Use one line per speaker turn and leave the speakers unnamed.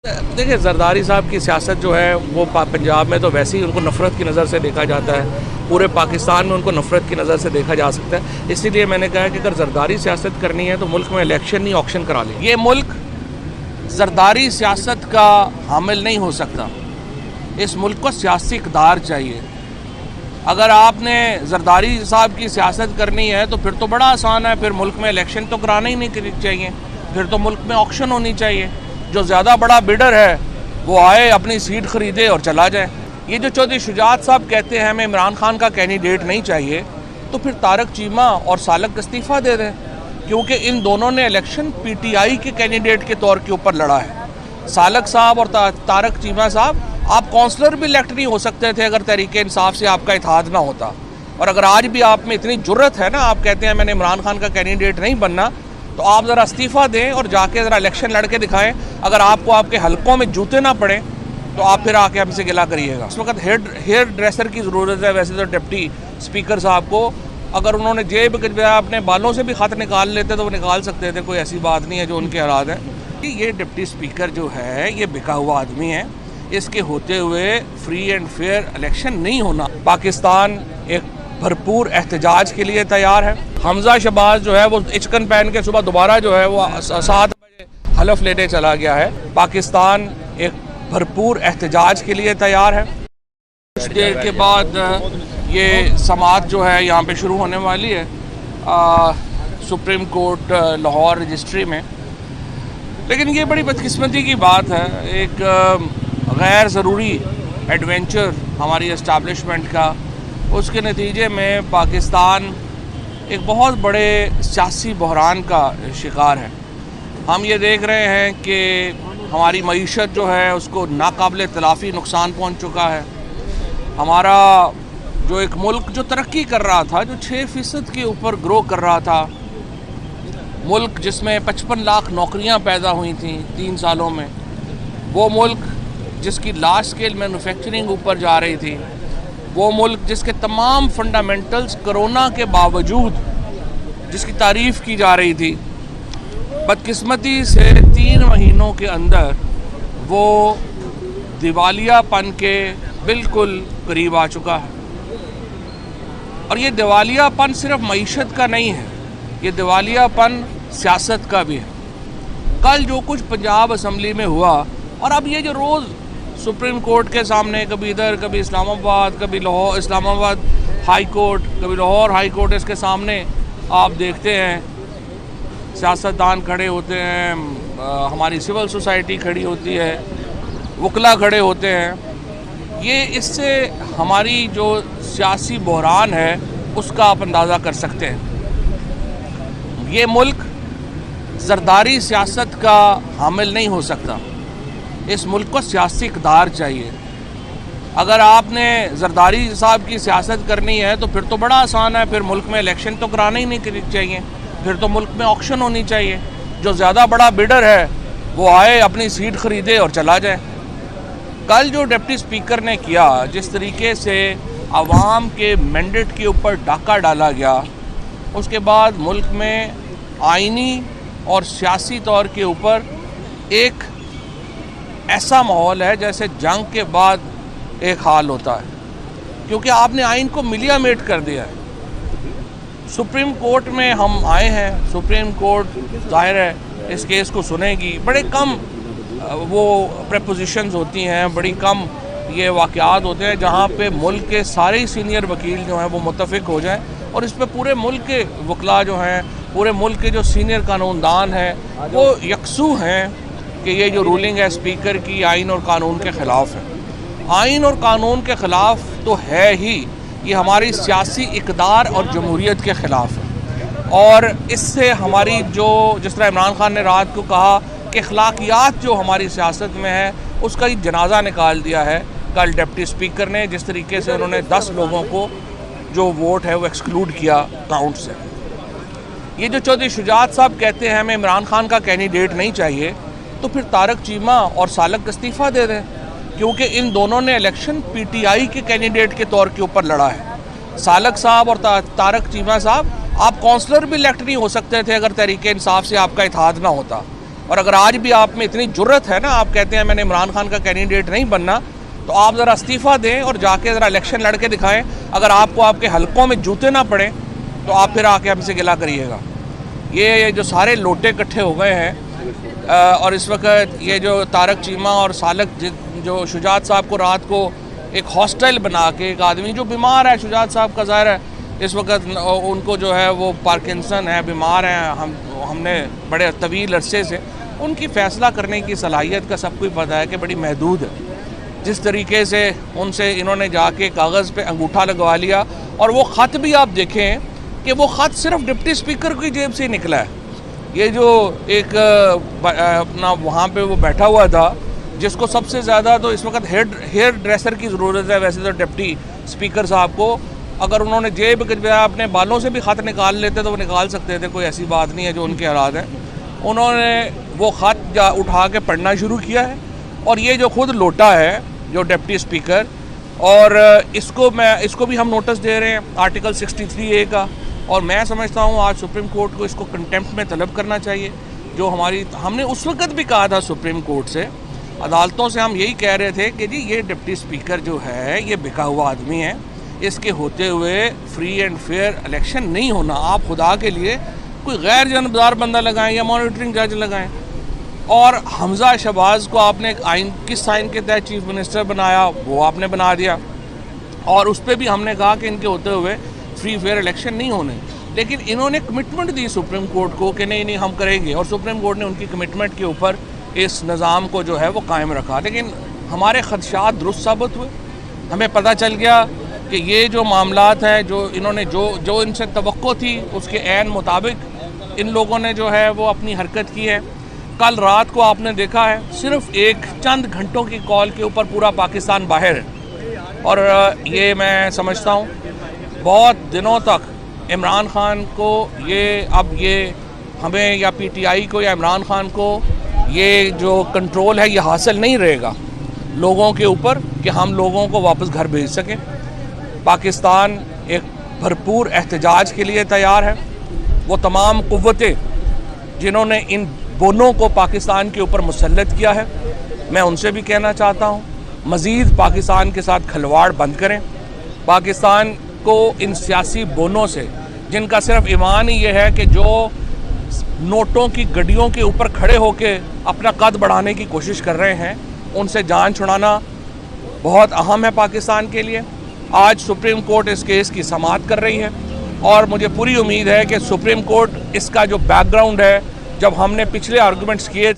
देखिए, जरदारी साहब की सियासत जो है वो पंजाब में तो वैसे ही उनको नफ़रत की नज़र से देखा जाता है। पूरे पाकिस्तान में उनको नफ़रत की नज़र से देखा जा सकता है। इसीलिए मैंने कहा कि अगर जरदारी सियासत करनी है तो मुल्क में इलेक्शन नहीं, ऑक्शन करा लें। ये मुल्क जरदारी सियासत का हामिल नहीं हो सकता। इस मुल्क को सियासी इक़्तिदार चाहिए। अगर आपने जरदारी साहब की सियासत करनी है तो फिर तो बड़ा आसान है, फिर मुल्क में इलेक्शन तो कराना ही नहीं चाहिए, फिर तो मुल्क में ऑक्शन होनी चाहिए। जो ज़्यादा बड़ा बिडर है वो आए, अपनी सीट ख़रीदे और चला जाए। ये जो चौधरी शुजात साहब कहते हैं हमें इमरान खान का कैंडिडेट नहीं चाहिए, तो फिर तारक चीमा और सालक इस्तीफ़ा दे दें, क्योंकि इन दोनों ने इलेक्शन पीटीआई के कैंडिडेट के तौर के ऊपर लड़ा है। सालक साहब और तारक चीमा साहब, आप काउंसलर भी इलेक्ट नहीं हो सकते थे अगर तहरीके इंसाफ से आपका इत्तेहाद ना होता। और अगर आज भी आप में इतनी जुर्रत है ना, आप कहते हैं मैंने इमरान खान का कैंडिडेट नहीं बनना, तो आप ज़रा इस्तीफ़ा दें और जाके ज़रा इलेक्शन लड़ के दिखाएं। अगर आपको आपके हलकों में जूते ना पड़े तो आप फिर आके हमसे गिला करिएगा। इस वक्त हेयर ड्रेसर की ज़रूरत है। वैसे तो डिप्टी स्पीकर साहब को अगर उन्होंने जेब अपने बालों से भी ख़त निकाल लेते तो वो निकाल सकते थे, कोई ऐसी बात नहीं है जो उनके हालात हैं। ये डिप्टी स्पीकर जो है ये बिका हुआ आदमी है। इसके होते हुए फ्री एंड फेयर इलेक्शन नहीं होना। पाकिस्तान एक भरपूर एहतजाज के लिए तैयार है। हमजा शहबाज जो है वो इचकन पहन के सुबह दोबारा जो है वो 7 बजे हलफ लेने चला गया है। पाकिस्तान एक भरपूर एहतजाज के लिए तैयार है। कुछ देर के बाद ये समाअत जो है यहाँ पे शुरू होने वाली है सुप्रीम कोर्ट लाहौर रजिस्ट्री में। लेकिन ये बड़ी बदकिस्मती की बात है, एक गैर ज़रूरी एडवेंचर हमारी इस्टेब्लिशमेंट का, उसके नतीजे में पाकिस्तान एक बहुत बड़े सियासी बहरान का शिकार है। हम ये देख रहे हैं कि हमारी मईशत जो है उसको नाकाबिल तलाफ़ी नुकसान पहुंच चुका है। हमारा जो एक मुल्क जो तरक्की कर रहा था, जो 6% के ऊपर ग्रो कर रहा था, मुल्क जिसमें 55 लाख नौकरियां पैदा हुई थी 3 सालों में, वो मुल्क जिसकी लार्ज स्केल मैन्युफैक्चरिंग ऊपर जा रही थी, वो मुल्क जिसके तमाम फंडामेंटल्स कोरोना के बावजूद जिसकी तारीफ़ की जा रही थी, बदकिस्मती से 3 महीनों के अंदर वो दिवालियापन के बिल्कुल करीब आ चुका है। और ये दिवालियापन सिर्फ मईशत का नहीं है, ये दिवालियापन सियासत का भी है। कल जो कुछ पंजाब असम्बली में हुआ, और अब ये जो रोज़ सुप्रीम कोर्ट के सामने कभी इधर कभी इस्लामाबाद, कभी लाहौर, इस्लामाबाद हाई कोर्ट, कभी लाहौर हाई कोर्ट, इसके सामने आप देखते हैं सियासतदान खड़े होते हैं, हमारी सिविल सोसाइटी खड़ी होती है, वकला खड़े होते हैं। ये इससे हमारी जो सियासी बहरान है उसका आप अंदाज़ा कर सकते हैं। ये मुल्क जरदारी सियासत का हामिल नहीं हो सकता। इस मुल्क को सियासी इक़्तिदार चाहिए। अगर आपने जरदारी साहब की सियासत करनी है तो फिर तो बड़ा आसान है, फिर मुल्क में इलेक्शन तो कराना ही नहीं चाहिए, फिर तो मुल्क में ऑक्शन होनी चाहिए। जो ज़्यादा बड़ा बिडर है वो आए, अपनी सीट ख़रीदे और चला जाए। कल जो डिप्टी स्पीकर ने किया, जिस तरीके से आवाम के मैंडेट के ऊपर डाका डाला गया, उसके बाद मुल्क में आइनी और सियासी तौर के ऊपर एक ऐसा माहौल है जैसे जंग के बाद एक हाल होता है, क्योंकि आपने आइन को मिलिया मेट कर दिया है। सुप्रीम कोर्ट में हम आए हैं, सुप्रीम कोर्ट जाहिर है इस केस को सुनेगी। बड़े कम वो प्रपोजिशंस होती हैं, बड़ी कम ये वाक़यात होते हैं जहाँ पे मुल्क के सारे सीनियर वकील जो हैं वो मुत्तफ़िक हो जाएं, और इस पर पूरे मुल्क के वकला जो हैं, पूरे मुल्क के जो सीनियर कानूनदान हैं वो यकसू हैं कि ये जो रूलिंग है स्पीकर की आइन और कानून के ख़िलाफ़ है। आइन और कानून के ख़िलाफ़ तो है ही, ये हमारी सियासी इक़्तिदार और जमहूरियत के ख़िलाफ़ है। और इससे हमारी जो, जिस तरह इमरान खान ने रात को कहा कि अखलाकियात जो हमारी सियासत में है उसका ही जनाजा निकाल दिया है कल डिप्टी स्पीकर ने, जिस तरीके से उन्होंने 10 लोगों को जो वोट है वो एक्सक्लूड किया काउंट से। ये जो चौधरी शुजात साहब कहते हैं हमें इमरान खान का कैंडिडेट नहीं चाहिए, तो फिर तारक चीमा और सालक इस्तीफ़ा दे दें, क्योंकि इन दोनों ने इलेक्शन पीटीआई के कैंडिडेट के तौर के ऊपर लड़ा है। सालक साहब और तारक चीमा साहब, आप काउंसलर भी इलेक्ट नहीं हो सकते थे अगर तहरीके इंसाफ से आपका इत्तेहाद ना होता। और अगर आज भी आप में इतनी जुर्रत है ना, आप कहते हैं मैंने इमरान खान का कैंडिडेट नहीं बनना, तो आप ज़रा इस्तीफ़ा दें और जाके ज़रा इलेक्शन लड़ के दिखाएं। अगर आपको आपके हलकों में जूते ना पड़े तो आप फिर आके हमसे गिला करिएगा। ये जो सारे लोटे इकट्ठे हो गए हैं और इस वक्त ये जो तारक चीमा और सालक जो शुजात साहब को रात को एक हॉस्टल बना के, एक आदमी जो बीमार है, शुजात साहब का ज़ाहिर है इस वक्त उनको जो है वो पार्किंसन है, बीमार हैं, हमने बड़े तवील अरसे से उनकी फ़ैसला करने की सलाहियत का सब कुछ पता है कि बड़ी महदूद है। जिस तरीके से उनसे इन्होंने जाके कागज़ पे अंगूठा लगवा लिया, और वो ख़त भी आप देखें कि वो ख़त सिर्फ डिप्टी स्पीकर की जेब से निकला है। ये जो एक अपना वहाँ पे वो बैठा हुआ था, जिसको सबसे ज़्यादा तो इस वक्त हेयर ड्रेसर की ज़रूरत है, वैसे तो डिप्टी स्पीकर साहब को अगर उन्होंने जेब के अपने बालों से भी ख़त निकाल लेते तो वो निकाल सकते थे, कोई ऐसी बात नहीं है जो उनके हालात हैं। उन्होंने वो ख़त उठा के पढ़ना शुरू किया है, और ये जो खुद लोटा है जो डिप्टी स्पीकर, और इसको भी हम नोटिस दे रहे हैं आर्टिकल 63A का, और मैं समझता हूँ आज सुप्रीम कोर्ट को इसको कंटेम्प्ट में तलब करना चाहिए। जो हमने उस वक्त भी कहा था सुप्रीम कोर्ट से, अदालतों से हम यही कह रहे थे कि जी ये डिप्टी स्पीकर जो है ये बिका हुआ आदमी है, इसके होते हुए फ्री एंड फेयर इलेक्शन नहीं होना। आप खुदा के लिए कोई गैर जानबदार बंदा लगाएं या मॉनिटरिंग जज लगाएं। और हमजा शहबाज को आपने किस आइन के तहत चीफ मिनिस्टर बनाया, वो आपने बना दिया, और उस पर भी हमने कहा कि इनके होते हुए फ्री फेयर इलेक्शन नहीं होने। लेकिन इन्होंने कमिटमेंट दी सुप्रीम कोर्ट को कि नहीं हम करेंगे, और सुप्रीम कोर्ट ने उनकी कमिटमेंट के ऊपर इस निज़ाम को जो है वो कायम रखा। लेकिन हमारे खदशात दुरुस्त साबित हुए, हमें पता चल गया कि ये जो मामलात हैं, जो इन्होंने जो इनसे तवक्को थी उसके ऐन मुताबिक इन लोगों ने जो है वो अपनी हरकत की है। कल रात को आपने देखा है, सिर्फ एक चंद घंटों की कॉल के ऊपर पूरा पाकिस्तान बाहर है। और ये मैं समझता हूँ बहुत दिनों तक इमरान खान को ये हमें या PTI को या इमरान खान को ये जो कंट्रोल है ये हासिल नहीं रहेगा लोगों के ऊपर कि हम लोगों को वापस घर भेज सकें। पाकिस्तान एक भरपूर एहतजाज के लिए तैयार है। वो तमाम कुव्वतें जिन्होंने इन बोनों को पाकिस्तान के ऊपर मुसल्लत किया है, मैं उनसे भी कहना चाहता हूँ मज़ीद पाकिस्तान के साथ खिलवाड़ बंद करें। पाकिस्तान को इन सियासी बोनों से, जिनका सिर्फ ईमान ही ये है कि जो नोटों की गड्डियों के ऊपर खड़े होकर अपना कद बढ़ाने की कोशिश कर रहे हैं, उनसे जान छुड़ाना बहुत अहम है पाकिस्तान के लिए। आज सुप्रीम कोर्ट इस केस की समाअत कर रही है, और मुझे पूरी उम्मीद है कि सुप्रीम कोर्ट इसका जो बैकग्राउंड है, जब हमने पिछले आर्गूमेंट्स किए